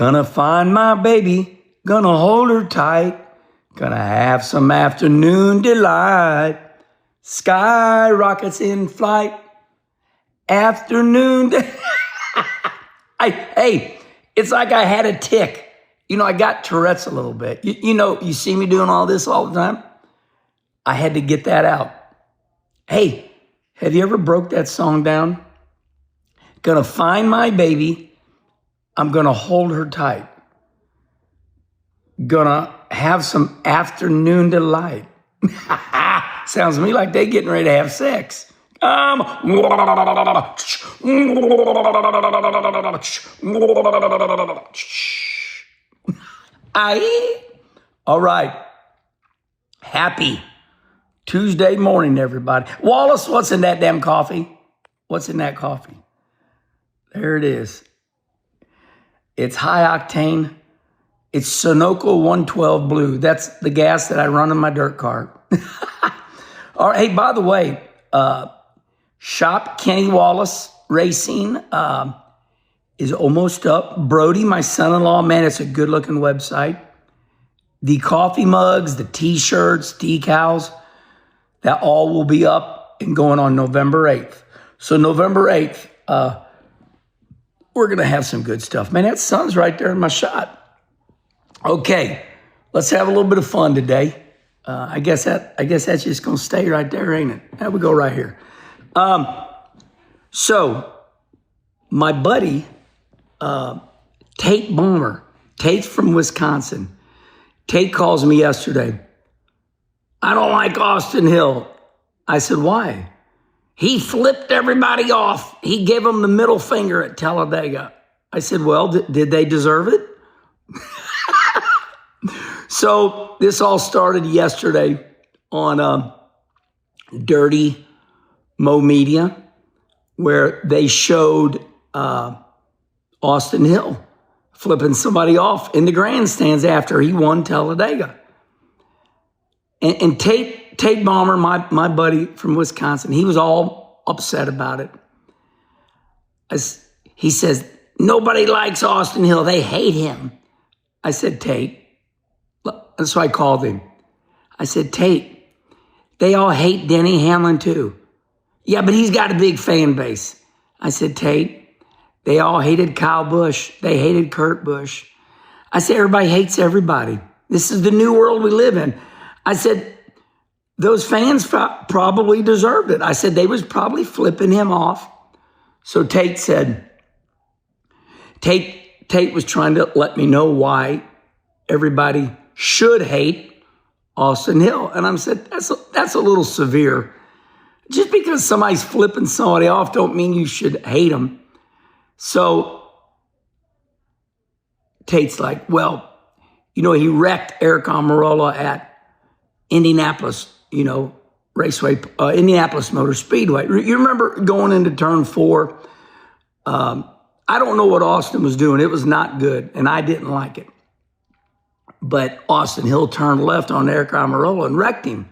Gonna find my baby, gonna hold her tight, gonna have some afternoon delight. Sky rockets in flight, afternoon. Hey, it's like I had a tick. I got Tourette's a little bit. You see me doing all this all the time? I had to get that out. Hey, have you ever broke that song down? Gonna find my baby, I'm gonna hold her tight. Gonna have some afternoon delight. Sounds to me like they getting ready to have sex. All right. Happy Tuesday morning, everybody. Wallace, what's in that damn coffee? What's in that coffee? There it is. It's high octane. It's Sunoco 112 Blue. That's the gas that I run in my dirt car. All right. Hey, by the way, Shop Kenny Wallace Racing is almost up. Brody, my son-in-law, man, it's a good-looking website. The coffee mugs, the T-shirts, decals, that all will be up and going on November 8th. So November 8th, we're going to have some good stuff. Man, that sun's right there in my shot. Okay, let's have a little bit of fun today. I guess that's just going to stay right there, ain't it? There we go right here. So my buddy, Tate Boomer, Tate's from Wisconsin. Tate calls me yesterday. I don't like Austin Hill. I said, why? He flipped everybody off. He gave them the middle finger at Talladega. I said, well, did they deserve it? So this all started yesterday on Dirty Mo Media, where they showed Austin Hill flipping somebody off in the grandstands after he won Talladega. And Tate Bomber, my buddy from Wisconsin, he was all upset about it. He says, nobody likes Austin Hill. They hate him. I said, Tate. And so I called him. I said, Tate, they all hate Denny Hamlin too. Yeah, but he's got a big fan base. I said, Tate, they all hated Kyle Busch. They hated Kurt Busch. I said, everybody hates everybody. This is the new world we live in. I said, those fans probably deserved it. I said, they was probably flipping him off. So Tate said, Tate was trying to let me know why everybody should hate Austin Hill. And I said, that's a little severe. Just because somebody's flipping somebody off don't mean you should hate them. So Tate's like, well, he wrecked Eric Almirola at Indianapolis, Raceway, Indianapolis Motor Speedway. You remember going into turn 4? I don't know what Austin was doing. It was not good, and I didn't like it. But Austin Hill turned left on Eric Almirola and wrecked him.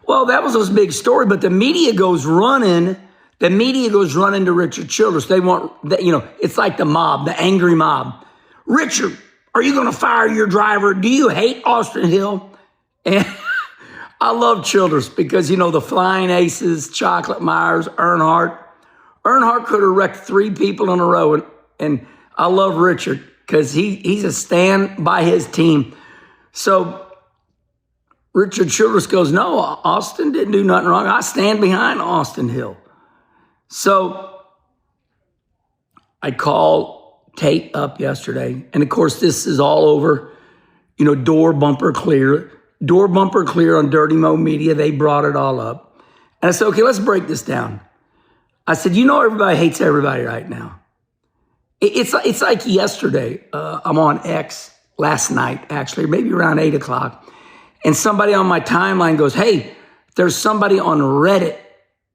Well, that was a big story, but the media goes running. The media goes running to Richard Childress. They want, it's like the mob, the angry mob. Richard, are you going to fire your driver? Do you hate Austin Hill? And I love Childress because, the Flying Aces, Chocolate Myers, Earnhardt. Earnhardt could have wrecked 3 people in a row. And I love Richard because he's a stand by his team. So Richard Childress goes, no, Austin didn't do nothing wrong. I stand behind Austin Hill. So I called Tate up yesterday. And of course, this is all over, door bumper clear. Door bumper clear on Dirty Mo Media. They brought it all up. And I said, okay, let's break this down. I said, everybody hates everybody right now. It's like yesterday. I'm on X last night, actually, maybe around 8 o'clock. And somebody on my timeline goes, hey, there's somebody on Reddit.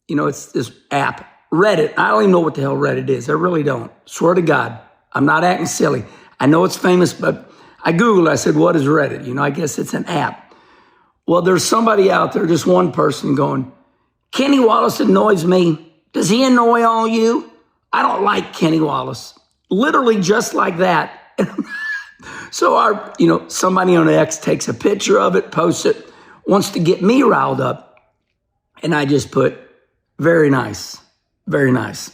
It's this app, Reddit. I don't even know what the hell Reddit is. I really don't. Swear to God, I'm not acting silly. I know it's famous, but I Googled it. I said, what is Reddit? I guess it's an app. Well, there's somebody out there, just one person going, Kenny Wallace annoys me. Does he annoy all you? I don't like Kenny Wallace. Literally just like that. So somebody on X takes a picture of it, posts it, wants to get me riled up. And I just put, very nice, very nice.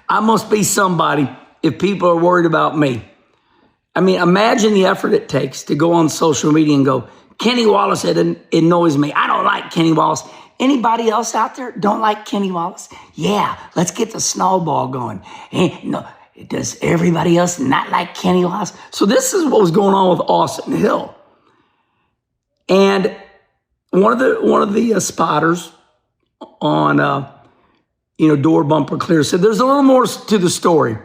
I must be somebody if people are worried about me. I mean, imagine the effort it takes to go on social media and go, Kenny Wallace, it annoys me. I don't like Kenny Wallace. Anybody else out there don't like Kenny Wallace? Yeah, let's get the snowball going. Does everybody else not like Kenny Wallace? So this is what was going on with Austin Hill. And one of the spotters on Door Bumper Clear said there's a little more to the story.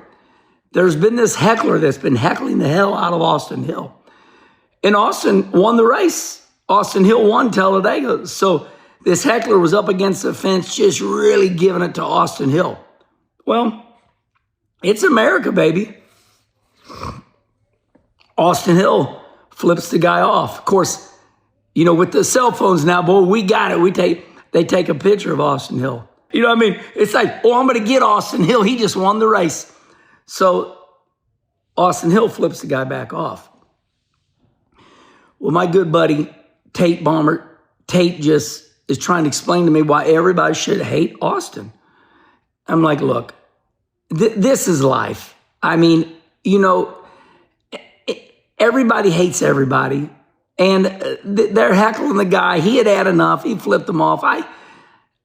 There's been this heckler that's been heckling the hell out of Austin Hill. And Austin won the race. Austin Hill won Talladega. So this heckler was up against the fence, just really giving it to Austin Hill. Well, it's America, baby. Austin Hill flips the guy off. Of course, with the cell phones now, boy, we got it. They take a picture of Austin Hill. You know what I mean? It's like, I'm going to get Austin Hill. He just won the race. So Austin Hill flips the guy back off. Well, my good buddy, Tate just is trying to explain to me why everybody should hate Austin. I'm like, look, this is life. I mean, everybody hates everybody. And they're heckling the guy. He had enough. He flipped them off. I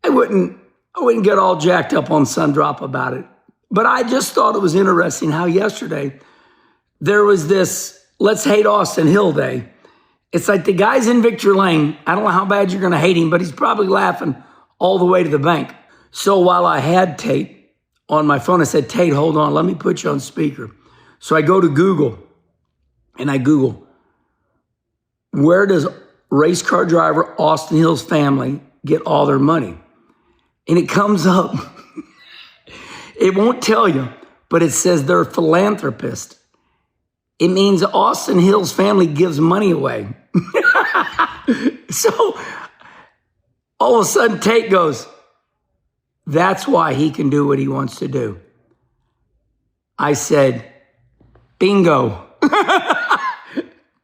wouldn't get all jacked up on Sundrop about it. But I just thought it was interesting how yesterday there was this Let's Hate Austin Hill Day. It's like the guy's in Victory Lane. I don't know how bad you're going to hate him, but he's probably laughing all the way to the bank. So while I had Tate on my phone, I said, Tate, hold on. Let me put you on speaker. So I go to Google and I Google, where does race car driver Austin Hill's family get all their money? And it comes up. It won't tell you, but it says they're philanthropists. It means Austin Hill's family gives money away. So all of a sudden Tate goes, that's why he can do what he wants to do. I said, bingo.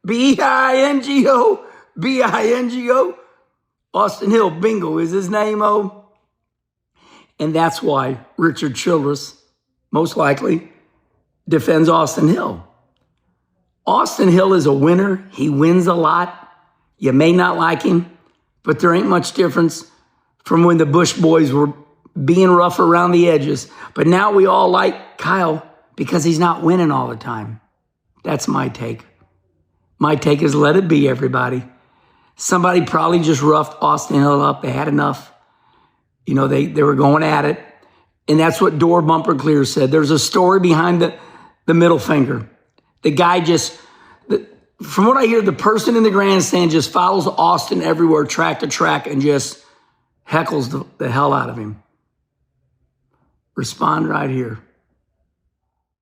B-I-N-G-O. B-I-N-G-O. Austin Hill, bingo is his name, And that's why Richard Childress, most likely, defends Austin Hill. Austin Hill is a winner. He wins a lot. You may not like him, but there ain't much difference from when the Bush boys were being rough around the edges. But now we all like Kyle because he's not winning all the time. That's my take. My take is let it be, everybody. Somebody probably just roughed Austin Hill up. They had enough. They were going at it. And that's what Door Bumper Clear said. There's a story behind the middle finger. The guy from what I hear, the person in the grandstand just follows Austin everywhere, track to track, and just heckles the hell out of him. Respond right here.